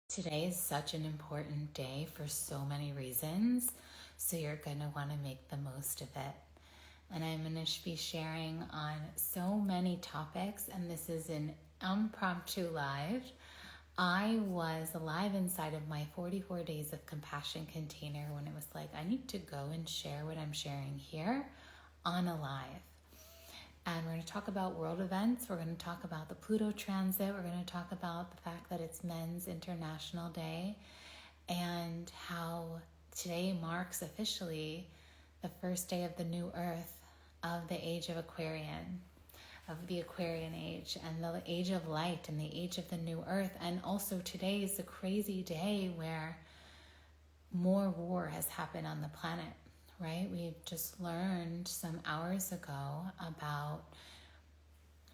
Today is such an important day for so many reasons, so you're going to want to make the most of it. And I'm going to be sharing on so many topics, and this is an impromptu live. I was alive inside of my 44 days of compassion container when it was like, I need to go and share what I'm sharing here on a live. And we're going to talk about world events. We're going to talk about the Pluto transit. We're going to talk about the fact that it's Men's International Day and how today marks officially the first day of the new earth of the age of Aquarian, of the Aquarian age, and the age of light and the age of the new earth. And also today is a crazy day where more war has happened on the planet. Right? We've just learned some hours ago about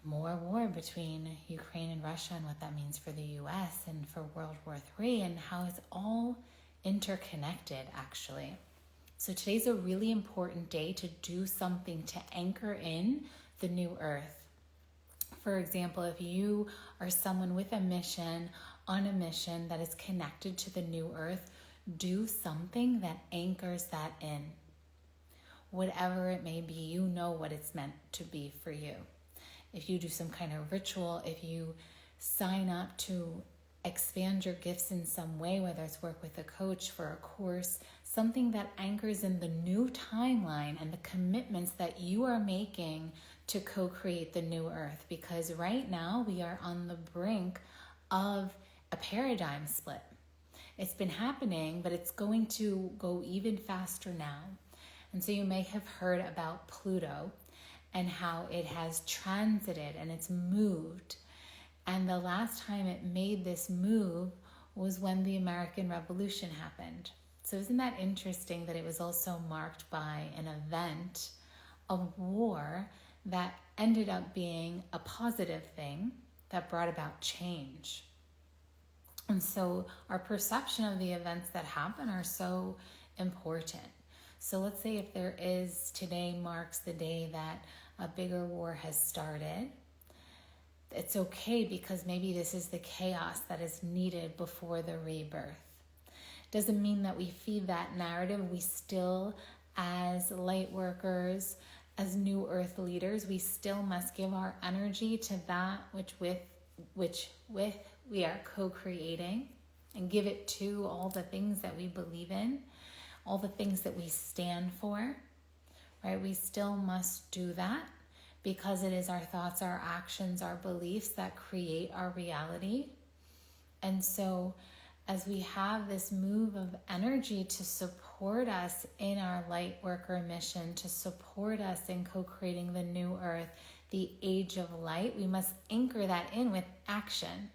more war between Ukraine and Russia and what that means for the US and for World War III and how it's all interconnected, actually. So today's a really important day to do something to anchor in the new earth. For example, if you are someone with a mission, on a mission that is connected to the new earth, do something that anchors that in. Whatever it may be, you know what it's meant to be for you. If you do some kind of ritual, if you sign up to expand your gifts in some way, whether it's work with a coach for a course, something that anchors in the new timeline and the commitments that you are making to co-create the new earth. Because right now we are on the brink of a paradigm split. It's been happening, but it's going to go even faster now. And so you may have heard about Pluto and how it has transited and it's moved. And the last time it made this move was when the American Revolution happened. So isn't that interesting that it was also marked by an event of war that ended up being a positive thing that brought about change? And so our perception of the events that happen are so important. So let's say if there is, today marks the day that a bigger war has started. It's okay because maybe this is the chaos that is needed before the rebirth. Doesn't mean that we feed that narrative. We still, as light workers, as new earth leaders, we still must give our energy to that which we are co-creating and give it to all the things that we believe in. All the things that we stand for, right? We still must do that because it is our thoughts, our actions, our beliefs that create our reality. And so as we have this move of energy to support us in our light worker mission, to support us in co-creating the new earth, the age of light, we must anchor that in with action.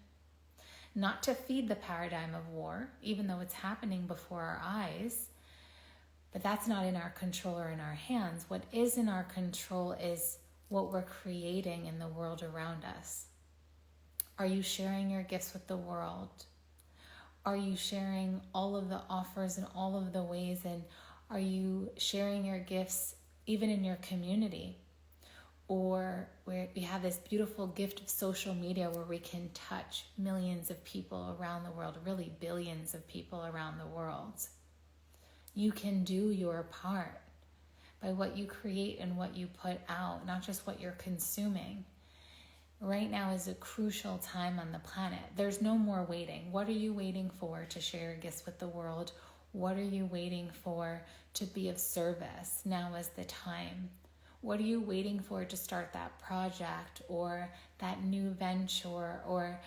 Not to feed the paradigm of war, even though it's happening before our eyes, but that's not in our control or in our hands. What is in our control is what we're creating in the world around us. Are you sharing your gifts with the world? Are you sharing all of the offers and all of the ways? And are you sharing your gifts even in your community? Or where we have this beautiful gift of social media where we can touch millions of people around the world, really billions of people around the world. You can do your part by what you create and what you put out, not just what you're consuming. Right now is a crucial time on the planet. There's no more waiting. What are you waiting for to share your gifts with the world? What are you waiting for to be of service? Now is the time. What are you waiting for to start that project or that new venture? Or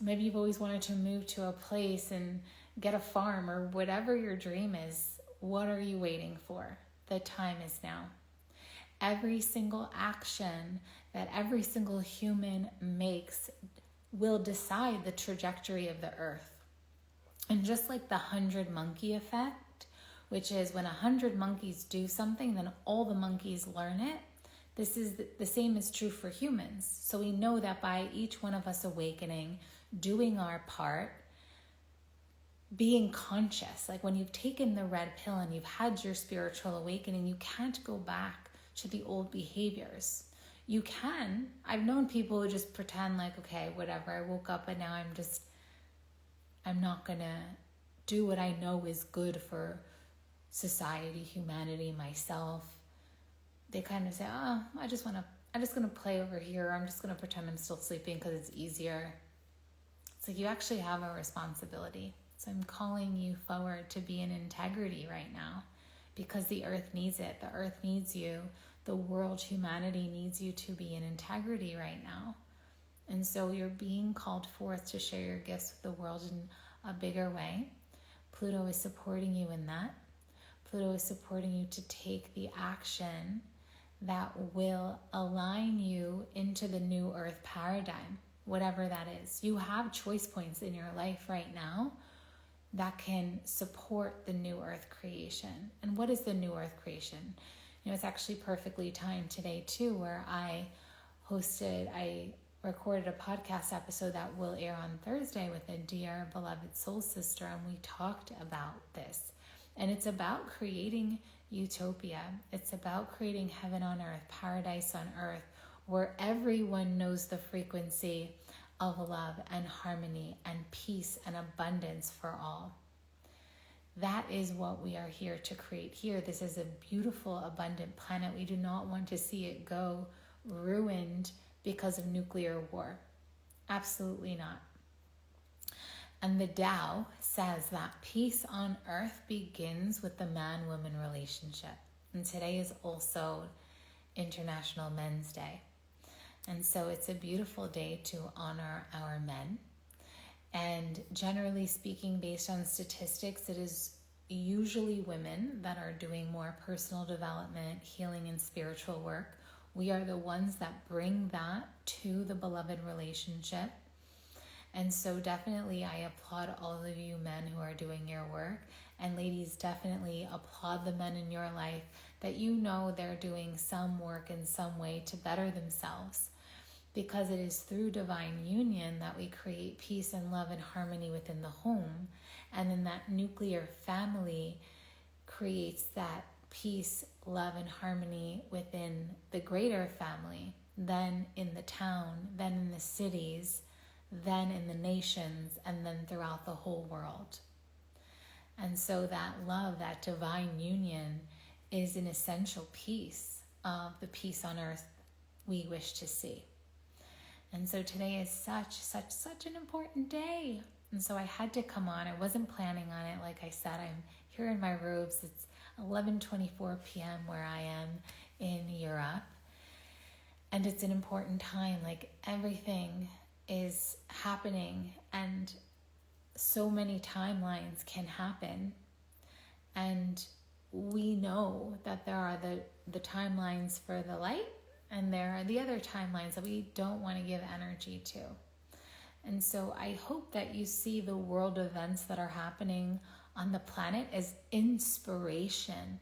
maybe you've always wanted to move to a place and get a farm or whatever your dream is. What are you waiting for? The time is now. Every single action that every single human makes will decide the trajectory of the earth. And just like the 100 monkey effect, which is when 100 monkeys do something, then all the monkeys learn it. This is the same is true for humans. So we know that by each one of us awakening, doing our part, being conscious, like when you've taken the red pill and you've had your spiritual awakening, you can't go back to the old behaviors. You can. I've known people who just pretend like, okay, whatever, I woke up and now I'm just I'm not going to do what I know is good for society, humanity, myself. They kind of say, oh, I'm just going to play over here. I'm just going to pretend I'm still sleeping because it's easier. It's like you actually have a responsibility. So I'm calling you forward to be in integrity right now because the earth needs it. The earth needs you. The world, humanity needs you to be in integrity right now. And so you're being called forth to share your gifts with the world in a bigger way. Pluto is supporting you in that. Pluto is supporting you to take the action that will align you into the new earth paradigm, whatever that is. You have choice points in your life right now that can support the new earth creation. And what is the new earth creation? It's actually perfectly timed today too, where I recorded a podcast episode that will air on Thursday with a dear beloved soul sister, and we talked about this. And it's about creating utopia. It's about creating heaven on earth, paradise on earth, where everyone knows the frequency of love and harmony and peace and abundance for all. That is what we are here to create here. This is a beautiful, abundant planet. We do not want to see it go ruined because of nuclear war. Absolutely not. And the Tao says that peace on earth begins with the man-woman relationship. And today is also International Men's Day. And so it's a beautiful day to honor our men. And generally speaking, based on statistics, it is usually women that are doing more personal development, healing, and spiritual work. We are the ones that bring that to the beloved relationship. And so definitely I applaud all of you men who are doing your work. And ladies, definitely applaud the men in your life that you know they're doing some work in some way to better themselves. Because it is through divine union that we create peace and love and harmony within the home. And then that nuclear family creates that peace, love, and harmony within the greater family, then in the town, then in the cities, then in the nations, and then throughout the whole world. And so that love, that divine union, is an essential piece of the peace on earth we wish to see. And so today is such an important day. And so I had to come on. I wasn't planning on it. Like I said, I'm here in my robes. It's 11:24 p.m. where I am in Europe. And it's an important time. Like everything is happening and so many timelines can happen. And we know that there are the timelines for the light, and there are the other timelines that we don't want to give energy to. And so I hope that you see the world events that are happening on the planet as inspiration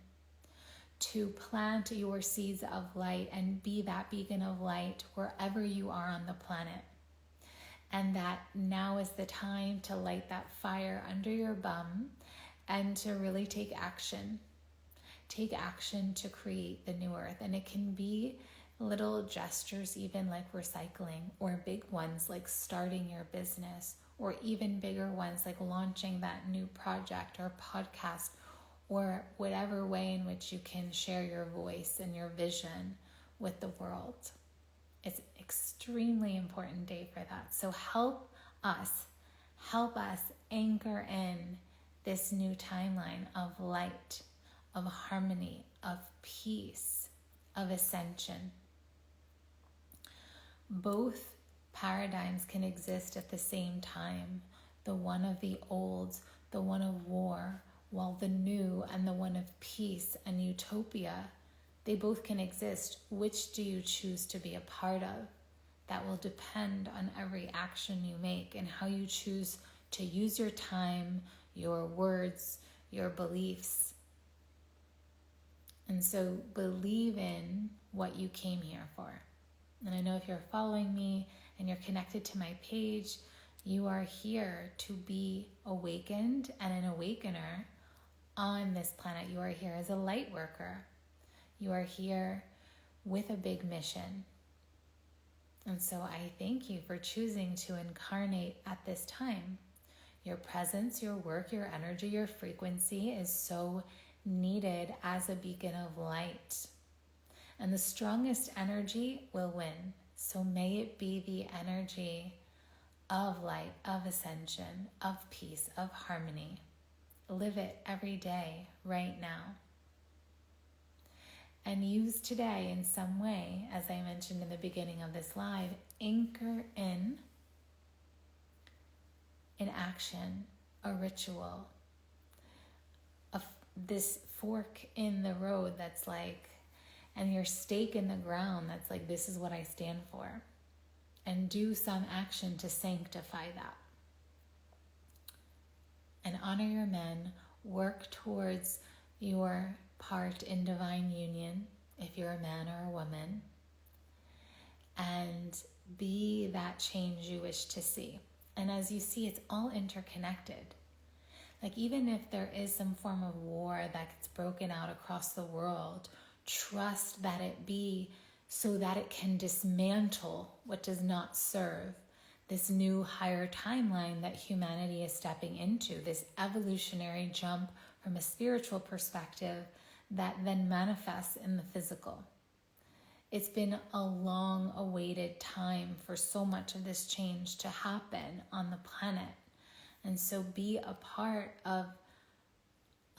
to plant your seeds of light and be that beacon of light wherever you are on the planet. And that now is the time to light that fire under your bum and to really take action. Take action to create the new earth. And it can be little gestures, even like recycling, or big ones like starting your business, or even bigger ones like launching that new project or podcast, or whatever way in which you can share your voice and your vision with the world. It's an extremely important day for that. So help us anchor in this new timeline of light, of harmony, of peace, of ascension. Both paradigms can exist at the same time. The one of the old, the one of war, while the new and the one of peace and utopia, they both can exist. Which do you choose to be a part of? That will depend on every action you make and how you choose to use your time, your words, your beliefs. And so believe in what you came here for. And I know if you're following me and you're connected to my page, you are here to be awakened and an awakener on this planet. You are here as a light worker. You are here with a big mission. And so I thank you for choosing to incarnate at this time. Your presence, your work, your energy, your frequency is so needed as a beacon of light. And the strongest energy will win. So may it be the energy of light, of ascension, of peace, of harmony. Live it every day, right now. And use today in some way, as I mentioned in the beginning of this live, anchor in an action, a ritual, this fork in the road that's like, and your stake in the ground that's like, this is what I stand for. And do some action to sanctify that. And honor your men. Work towards your part in divine union, if you're a man or a woman. And be that change you wish to see. And as you see, it's all interconnected. Like even if there is some form of war that gets broken out across the world, trust that it be so that it can dismantle what does not serve this new higher timeline that humanity is stepping into, this evolutionary jump from a spiritual perspective that then manifests in the physical. It's been a long awaited time for so much of this change to happen on the planet. And so be a part of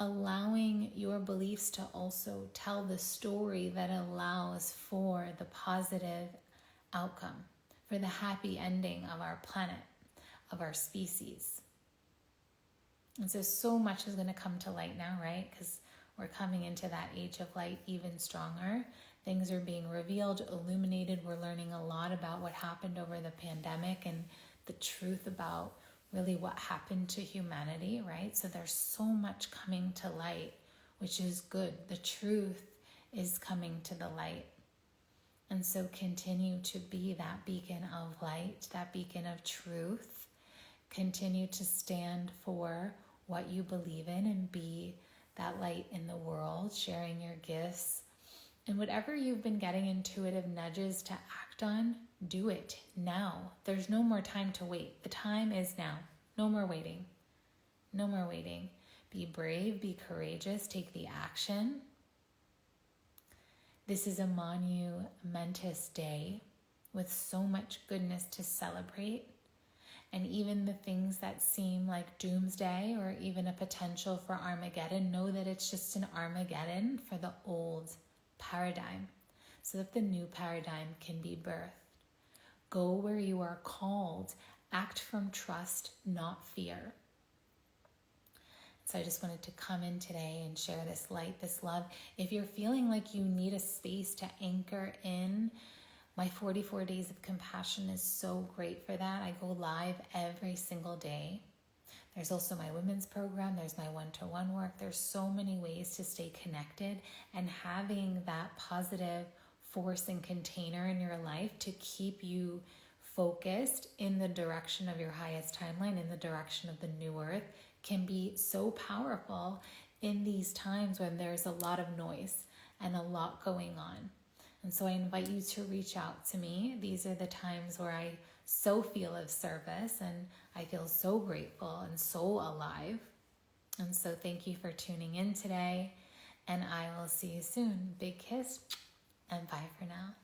allowing your beliefs to also tell the story that allows for the positive outcome, for the happy ending of our planet, of our species. And so much is going to come to light now, right? Because we're coming into that age of light even stronger. Things are being revealed, illuminated. We're learning a lot about what happened over the pandemic and the truth about really what happened to humanity, right? So there's so much coming to light, which is good. The truth is coming to the light. And so continue to be that beacon of light, that beacon of truth. Continue to stand for what you believe in and be that light in the world, sharing your gifts. And whatever you've been getting intuitive nudges to act on, do it now. There's no more time to wait. The time is now. No more waiting. No more waiting. Be brave, be courageous, take the action. This is a monumentous day with so much goodness to celebrate. And even the things that seem like doomsday or even a potential for Armageddon, know that it's just an Armageddon for the old paradigm, so that the new paradigm can be birthed. Go where you are called. Act from trust, not fear. So I just wanted to come in today and share this light, this love. If you're feeling like you need a space to anchor in, my 44 Days of Compassion is so great for that. I go live every single day. There's also my women's program. There's my one-to-one work. There's so many ways to stay connected, and having that positive force and container in your life to keep you focused in the direction of your highest timeline, in the direction of the new earth, can be so powerful in these times when there's a lot of noise and a lot going on. And so I invite you to reach out to me. These are the times where I so feel of service and I feel so grateful and so alive. And so thank you for tuning in today, and I will see you soon. Big kiss and bye for now.